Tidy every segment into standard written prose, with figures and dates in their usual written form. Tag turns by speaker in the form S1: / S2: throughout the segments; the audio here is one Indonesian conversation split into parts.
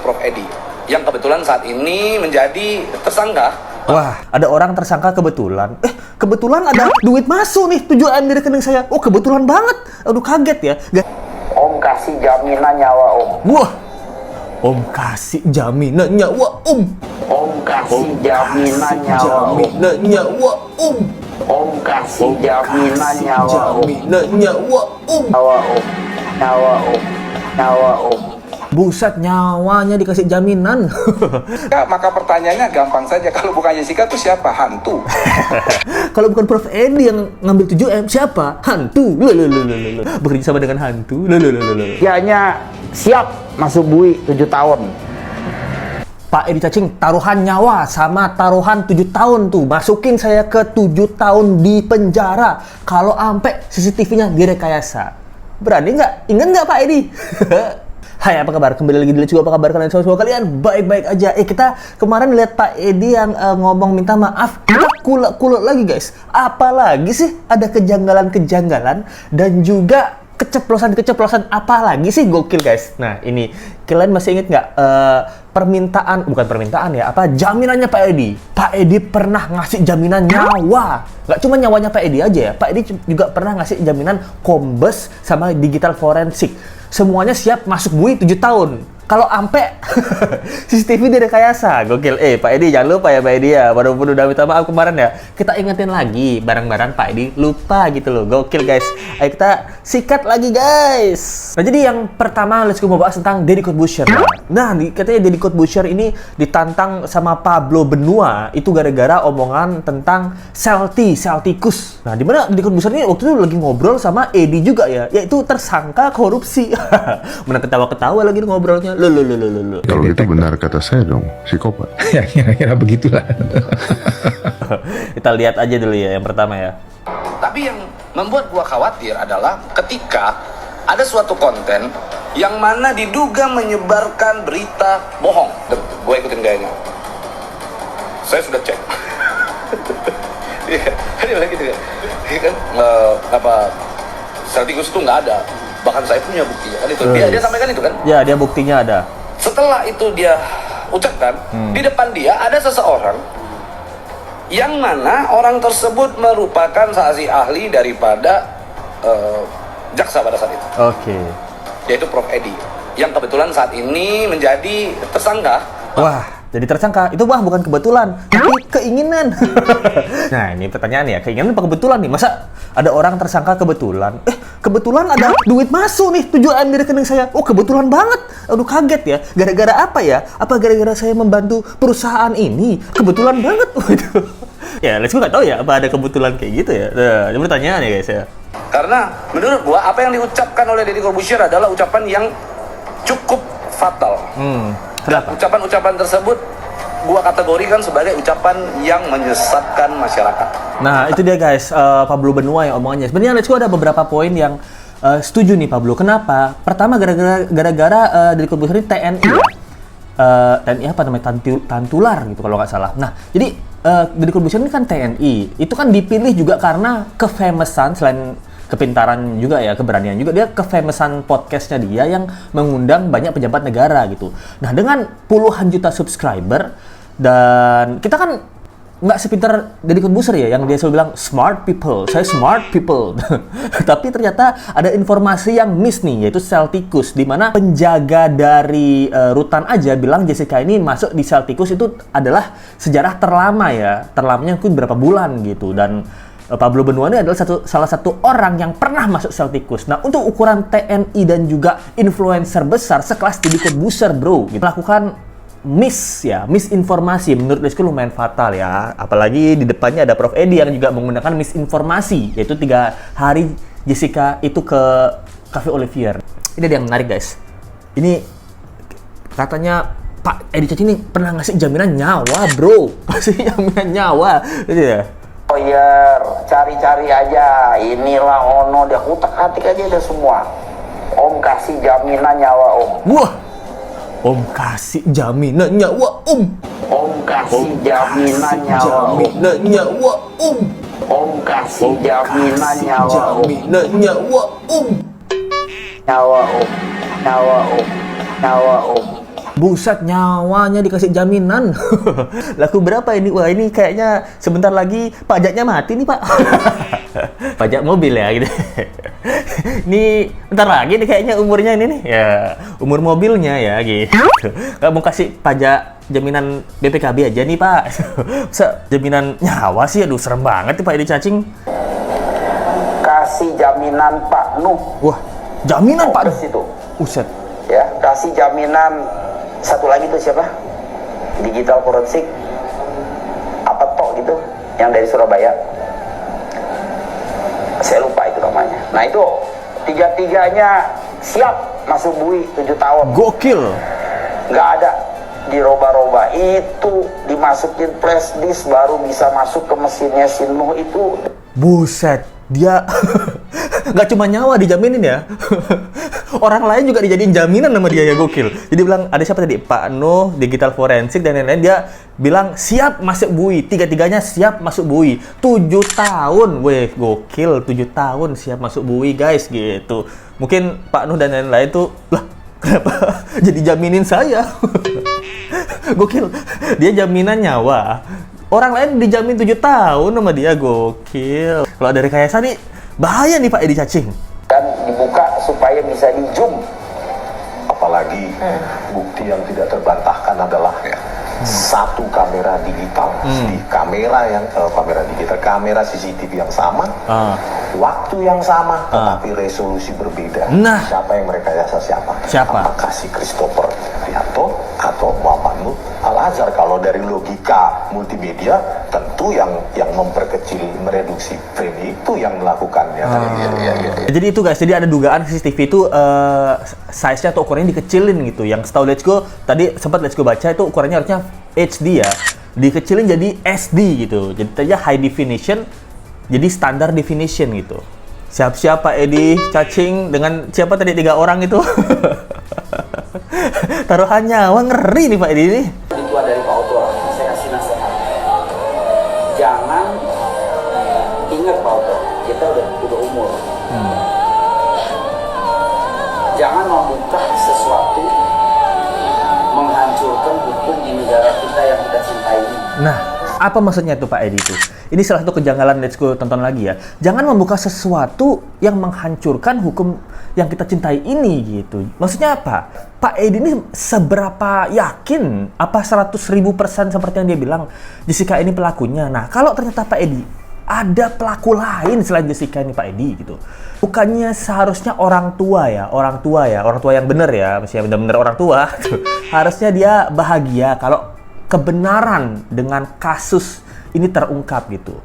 S1: yaitu Prof. Edi, yang kebetulan saat ini menjadi tersangka.
S2: Wah, ada orang tersangka kebetulan. Kebetulan ada duit masuk nih, 7 M di rekening saya. Oh, kebetulan banget. Aduh, kaget ya.
S3: Om kasih jaminan nyawa Om.
S2: Wah, Om kasih jaminan nyawa Om.
S3: Om kasih jaminan nyawa Om.
S2: Jaminan nyawa Om.
S3: Om kasih jaminan nyawa Om.
S2: Jaminan nyawa Om.
S3: Nyawa Om. Nyawa Om. Nyawa Om.
S2: Buset, nyawanya dikasih jaminan.
S1: Ya, maka pertanyaannya gampang saja. Kalau bukan Jessica tuh siapa? Hantu.
S2: Kalau bukan Prof. Edi yang ngambil 7M, siapa? Hantu. Loh. Bekerja sama dengan hantu. Loh.
S3: Dia hanya siap masuk bui 7 tahun.
S2: Pak Edi Cacing, taruhan nyawa sama taruhan 7 tahun tuh. Masukin saya ke 7 tahun di penjara. Kalau ampe CCTV-nya direkayasa. Berani nggak? Ingat nggak Pak Edi? Hai, apa kabar? Kembali lagi di Let's Go. Apa kabar kalian semua? Kalian baik-baik aja. Kita kemarin lihat Pak Edi yang ngomong minta maaf. Kita kulek-kulek lagi guys. Apalagi sih ada kejanggalan-kejanggalan dan juga keceplosan-keceplosan apa lagi sih? Gokil guys. Nah ini, kalian masih inget nggak bukan permintaan ya, apa jaminannya Pak Edi? Pak Edi pernah ngasih jaminan nyawa. Nggak cuma nyawanya Pak Edi aja ya, Pak Edi juga pernah ngasih jaminan kombes sama digital forensik. Semuanya siap masuk bui 7 tahun. Kalau ampe CCTV direkayasa, gokil. Pak Edi jangan lupa ya Pak Edi ya, walaupun udah minta maaf kemarin ya, kita ingetin lagi bareng-bareng Pak Edi lupa gitu loh, gokil guys. Ayo kita sikat lagi guys. Nah jadi yang pertama let's go mau bahas tentang Deddy Corbuzier. Nah katanya Deddy Corbuzier ini ditantang sama Pablo Benua itu gara-gara omongan tentang Celtikus. Nah dimana Deddy Corbuzier ini waktu itu lagi ngobrol sama Edi juga ya, yaitu tersangka korupsi. Mana ketawa-ketawa lagi ngobrolnya. Loh.
S4: Kalau itu benar kata saya dong, psikopat.
S5: Ya kira-kira begitulah.
S2: Kita lihat aja dulu ya yang pertama ya.
S1: Tapi yang membuat gua khawatir adalah ketika ada suatu konten yang mana diduga menyebarkan berita bohong. Gua ikutin gayanya. Saya sudah cek. Dia bilang gitu kan. Dia kan Celtikus itu nggak ada. Bahkan saya punya buktinya kan itu. Dia sampaikan itu kan?
S2: Ya, dia buktinya ada.
S1: Setelah itu dia ucapkan, di depan dia ada seseorang yang mana orang tersebut merupakan saksi ahli daripada jaksa pada saat itu.
S2: Oke.
S1: Yaitu Prof. Edi, yang kebetulan saat ini menjadi tersangka.
S2: Wah, jadi tersangka. Itu bukan kebetulan, tapi keinginan. Nah, ini pertanyaan ya, keinginan apa kebetulan nih? Masa ada orang tersangka kebetulan? Kebetulan ada duit masuk nih, 7 M di rekening saya. Oh, kebetulan banget. Aduh, kaget ya. Gara-gara apa ya? Apa gara-gara saya membantu perusahaan ini? Kebetulan banget. Ya, let's go nggak tahu ya, apa ada kebetulan kayak gitu ya. Nah, ini pertanyaan ya guys ya.
S1: Karena menurut gua, apa yang diucapkan oleh Deddy Corbuzier adalah ucapan yang cukup fatal.
S2: Kenapa?
S1: Ucapan-ucapan tersebut gua kategorikan sebagai ucapan yang menyesatkan masyarakat.
S2: Nah, itu dia guys, Pablo Benua yang omongannya. Sebenarnya let's go ada beberapa poin yang setuju nih Pablo. Kenapa? Pertama gara-gara Deddy Corbuzier ini TNI ya. TNI apa namanya? Tantular gitu kalau nggak salah. Nah, jadi Deddy Corbuzier ini kan TNI. Itu kan dipilih juga karena kefamousan, selain kepintaran juga ya, keberanian juga, dia kefamousan podcastnya dia yang mengundang banyak pejabat negara gitu. Nah dengan puluhan juta subscriber, dan kita kan nggak sepintar Deddy Corbuzier ya, yang dia selalu bilang smart people, saya smart people. Tapi ternyata ada informasi yang miss nih, yaitu Celtikus, di mana penjaga dari rutan aja bilang Jessica ini masuk di Celtikus itu adalah sejarah terlama ya, terlamanya mungkin berapa bulan gitu. Dan Pablo Benua ini adalah salah satu orang yang pernah masuk Celtikus. Nah, untuk ukuran TNI dan juga influencer besar sekelas Deddy Corbuzier, bro, gitu, melakukan misinformasi, menurut Rizky lumayan fatal ya. Apalagi di depannya ada Prof. Edi yang juga menggunakan misinformasi, yaitu 3 hari Jessica itu ke Cafe Olivier. Ini dia yang menarik guys. Ini katanya Pak Edi Cacing ini pernah ngasih jaminan nyawa, bro. Ngasih jaminan nyawa. Gitu ya.
S3: Cari-cari aja, inilah ono, dia utak-atik aja udah semua. Om kasih jaminan nyawa Om.
S2: Wah, Om kasih jaminan nyawa Om.
S3: Om kasih jaminan nyawa Om.
S2: Jaminan nyawa Om.
S3: Om kasih jaminan nyawa Om.
S2: Jaminan nyawa Om.
S3: Nyawa Om. Nyawa Om. Nyawa Om.
S2: Buset, nyawanya dikasih jaminan. Laku berapa ini? Wah, ini kayaknya sebentar lagi pajaknya mati nih, Pak. Pajak mobil ya gitu. Ini bentar lagi nih kayaknya umurnya ini nih. Ya, umur mobilnya ya gitu. Nggak mau kasih pajak jaminan BPKB aja nih, Pak. Jaminan nyawa sih, aduh serem banget nih Pak Edi Cacing.
S3: Kasih jaminan Pak Nuh.
S2: Wah, jaminan Pak Nuh.
S3: Itu.
S2: Buset.
S3: Ya, kasih jaminan. Satu lagi tuh siapa? Digital forensik. Apa toh gitu? Yang dari Surabaya. Saya lupa itu namanya. Nah itu tiga-tiganya siap masuk bui 7 tahun.
S2: Gokil.
S3: Nggak ada diroba-roba. Itu dimasukin flash disk baru bisa masuk ke mesinnya si Nuh itu.
S2: Buset, dia nggak cuma nyawa dijaminin ya. Orang lain juga dijadiin jaminan sama dia ya, gokil. Jadi bilang, ada siapa tadi? Pak Nuh, digital forensik, dan lain-lain. Dia bilang, siap masuk bui. Tiga-tiganya siap masuk bui. 7 tahun. Weh, gokil. 7 tahun siap masuk bui, guys. Gitu. Mungkin Pak Nuh dan lain-lain tuh, lah, kenapa jadi jaminin saya? Gokil. Dia jaminan nyawa. Orang lain dijamin 7 tahun sama dia, gokil. Kalau dari rekayasa nih, bahaya nih Pak Edi Cacing.
S3: Dan dibuka supaya bisa di zoom.
S5: Apalagi bukti yang tidak terbantahkan adalah satu kamera digital di kamera CCTV yang sama, waktu yang sama, tetapi resolusi berbeda.
S2: Nah.
S5: Siapa yang merekayasa siapa?
S2: Siapa?
S5: Apakah si Christopher Rianto atau Muhammad Nuh Al-Azhar? Kalau dari logika multimedia, tentu yang memperkecil, mereduksi frame itu yang melakukannya.
S2: Jadi itu guys, jadi ada dugaan CCTV itu size-nya atau ukurannya dikecilin gitu. Yang setahu Let's Go, tadi sempat Let's Go baca itu ukurannya harusnya HD ya. Dikecilin jadi SD gitu. Jadi tadinya high definition, jadi standar definition gitu. Siap-siap Pak Edi Cacing dengan siapa tadi 3 orang itu. Taruhannya, wah ngeri nih Pak Edi ini.
S3: Itu dari Pak Oto, saya kasih nasihat. Jangan ingat Pak Oto, kita udah umur. Jangan membuka sesuatu menghancurkan hukum di negara kita yang kita cintai ini.
S2: Nah, apa maksudnya tuh Pak Edi itu? Ini salah satu kejanggalan, Let's Go tonton lagi ya. Jangan membuka sesuatu yang menghancurkan hukum yang kita cintai ini gitu. Maksudnya apa? Pak Edi ini seberapa yakin? Apa 100.000% seperti yang dia bilang Jessica ini pelakunya? Nah, kalau ternyata Pak Edi ada pelaku lain selain Jessica ini Pak Edi gitu. Bukannya seharusnya orang tua yang benar ya, maksudnya benar-benar orang tua. Harusnya dia bahagia kalau kebenaran dengan kasus ini terungkap gitu.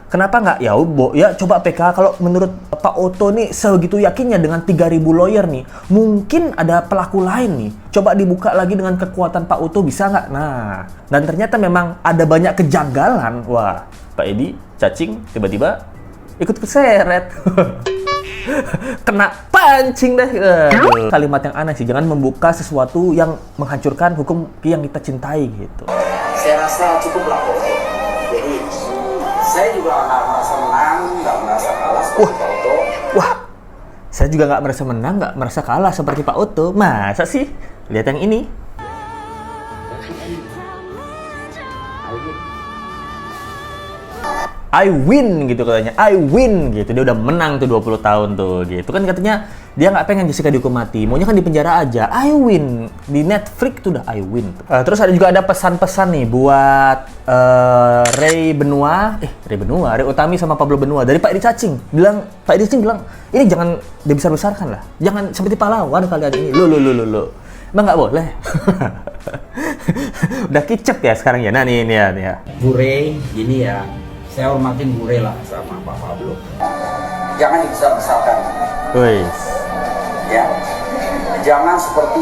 S2: Kenapa nggak ya coba PK, kalau menurut Pak Oto nih segitu yakinnya dengan 3.000 lawyer nih, mungkin ada pelaku lain nih. Coba dibuka lagi dengan kekuatan Pak Oto, bisa nggak? Nah, dan ternyata memang ada banyak kejanggalan. Wah, Pak Edi Cacing tiba-tiba ikut keseret. Kena pancing deh. Kalimat yang aneh sih, jangan membuka sesuatu yang menghancurkan hukum yang kita cintai gitu.
S3: Saya rasa cukup lah Pak Oto. Jadi saya juga nggak merasa menang, nggak merasa kalah seperti Pak Oto.
S2: Wah, saya juga nggak merasa menang, nggak merasa kalah seperti Pak Oto. Masa sih? Lihat yang ini. I win gitu katanya, I win gitu. Dia udah menang tuh 20 tahun tuh gitu. Kan katanya dia nggak pengen Jessica dihukum mati, maunya kan di penjara aja. I win. Di Netflix tuh udah I win. Terus ada juga ada pesan-pesan nih buat Ray Utami sama Pablo Benua dari Pak Edi Cacing. Pak Edi Cacing bilang, ini jangan dibesar-besarkan lah. Jangan seperti pahlawan kalian ini. Lo. Emang nggak boleh? Udah kicep ya sekarang ya. Nah nih ya.
S6: Bu Ray, gini ya, saya hormatin Bu Ray lah sama Pak Pablo.
S3: Jangan dibesar-besarkan.
S2: Wis.
S3: Ya, jangan seperti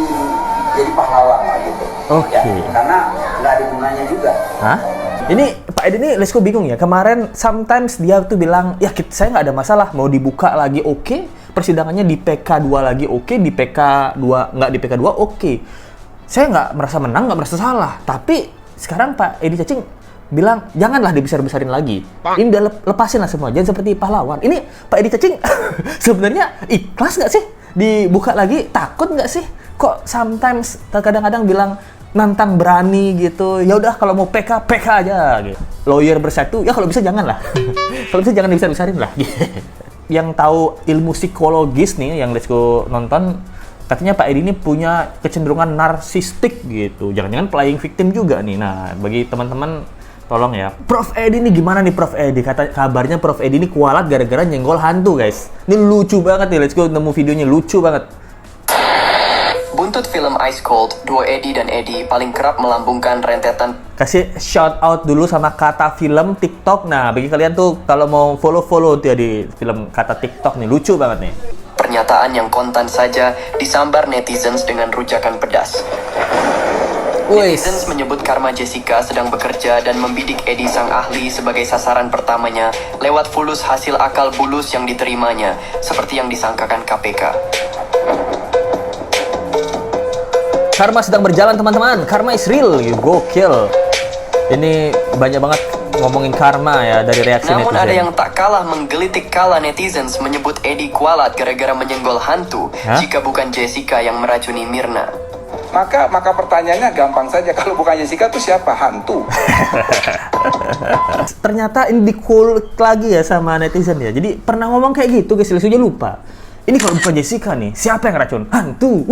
S3: jadi pahlawan lah gitu.
S2: Oke.
S3: Ya, karena nggak ada gunanya juga.
S2: Hah? Ini Pak Edi ini Lesko bingung ya. Kemarin sometimes dia tuh bilang, ya saya nggak ada masalah, mau dibuka lagi oke. Persidangannya di PK2 lagi oke, di PK2 nggak di PK2 oke. Saya nggak merasa menang, nggak merasa salah. Tapi sekarang Pak Edi Cacing bilang, janganlah dibesar-besarin lagi. Ini udah lepasin lah semua, jangan seperti pahlawan. Ini Pak Edi Cacing sebenarnya ikhlas nggak sih? Dibuka lagi, takut nggak sih? kok sometimes kadang-kadang bilang nantang berani gitu. Ya udah kalau mau PK aja gitu. Lawyer bersatu, ya kalau bisa jangan lah. Kalau bisa jangan dibesar-besarin lah. Yang tahu ilmu psikologis nih yang Let's Go nonton, katanya Pak Edi ini punya kecenderungan narsistik gitu. Jangan-jangan playing victim juga nih. Nah, bagi teman-teman tolong ya. Prof Edi ini gimana nih Prof Edi? Kabarnya Prof Edi ini kualat gara-gara nyenggol hantu, guys. Ini lucu banget nih. Let's Go nemu videonya, lucu banget.
S7: Buntut film Ice Cold, duo Eddie dan Eddie paling kerap melambungkan rentetan
S2: Kasih shout out dulu sama Kata Film TikTok. Nah, bagi kalian tuh kalau mau follow dia di film Kata TikTok nih, lucu banget nih.
S7: pernyataan yang kontan saja disambar netizens dengan rujakan pedas. Netizens menyebut Karma Jessica sedang bekerja dan membidik Eddie sang ahli sebagai sasaran pertamanya lewat fulus hasil akal bulus yang diterimanya, seperti yang disangkakan KPK.
S2: Karma sedang berjalan teman-teman, karma is real, you gokil. Ini banyak banget ngomongin karma ya dari reaksi
S7: Namun
S2: netizen.
S7: ada yang tak kalah menggelitik kala netizens menyebut Eddie kualat gara-gara menyenggol hantu, jika bukan Jessica yang meracuni Mirna.
S8: Maka pertanyaannya gampang saja, kalau bukan Jessica itu siapa? Hantu.
S2: Ternyata ini di-quote lagi ya sama netizen ya. Jadi pernah ngomong kayak gitu guys, sudah lupa. Ini kalau bukan Jessica nih, siapa yang racun? Hantu.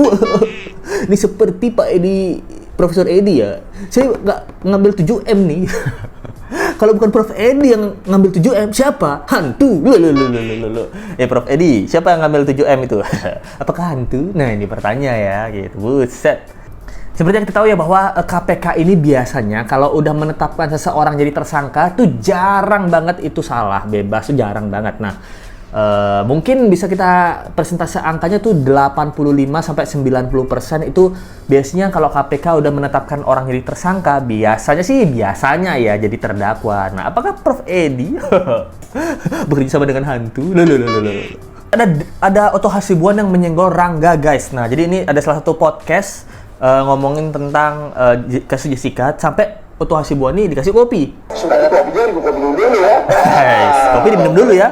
S2: Ini seperti Pak Edi, Profesor Edi ya. Saya nggak ngambil 7M nih. Kalau bukan Prof Edi yang ngambil 7M, siapa? Hantu. Loh. Ya Prof Edi, siapa yang ngambil 7M itu? Apakah hantu? Nah ini pertanyaan ya, gitu. Buset. Seperti yang kita tahu ya bahwa KPK ini biasanya kalau udah menetapkan seseorang jadi tersangka tuh jarang banget itu salah, bebas tuh jarang banget. Nah, mungkin bisa kita persentase angkanya tuh 85-90% itu biasanya kalau KPK udah menetapkan orang jadi tersangka, biasanya ya jadi terdakwa. Nah, apakah Prof Edi bekerja sama dengan hantu? Ada Otto Hasibuan yang menyenggol Rangga, guys. Nah, jadi ini ada salah satu podcast ngomongin tentang kasus Jessica sampai Otto Hasibuan ini dikasih kopi.
S3: Sudah kopinya dibuka minum dulu ya.
S2: Kopi diminum dulu ya.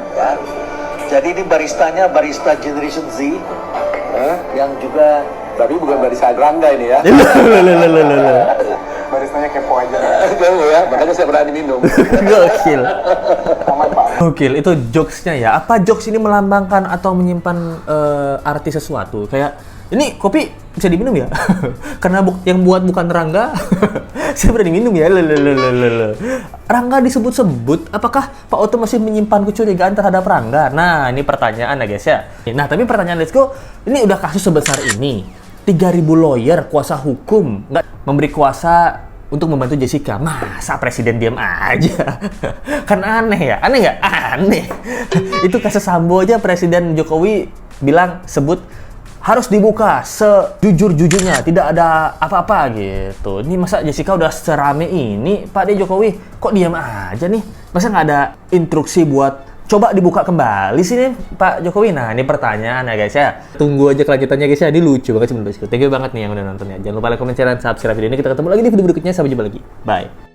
S9: Jadi ini baristanya barista Generation Z, yang juga
S8: Tapi bukan barista Rangga ini ya. Baristanya kepo aja. Ya, makanya saya berani minum.
S2: Gokil. Gokil, itu jokesnya ya. Apa jokes ini melambangkan atau menyimpan arti sesuatu? Kayak, ini kopi bisa diminum ya? Karena yang buat bukan Rangga, saya berani minum ya. Rangga disebut-sebut, apakah Pak Otto masih menyimpan kecurigaan terhadap Rangga? Nah, ini pertanyaan ya guys ya. Nah, tapi pertanyaan Let's Go, ini udah kasus sebesar ini. 3.000 lawyer, kuasa hukum, nggak memberi kuasa untuk membantu Jessica. Masa presiden diam aja? Kan aneh ya? Aneh nggak? Aneh. Itu kasus Sambo aja Presiden Jokowi bilang, sebut harus dibuka sejujur-jujurnya, tidak ada apa-apa gitu. Ini masa Jessica udah serame ini, Pak D Jokowi kok diam aja nih? Masa nggak ada instruksi buat coba dibuka kembali sih nih Pak Jokowi? Nah ini pertanyaan ya guys ya. Tunggu aja kelanjutannya guys ya, ini lucu banget sih menurut saya. Thank you banget nih yang udah nonton ya. Jangan lupa like, comment, share, dan subscribe video ini. Kita ketemu lagi di video berikutnya, sampai jumpa lagi. Bye.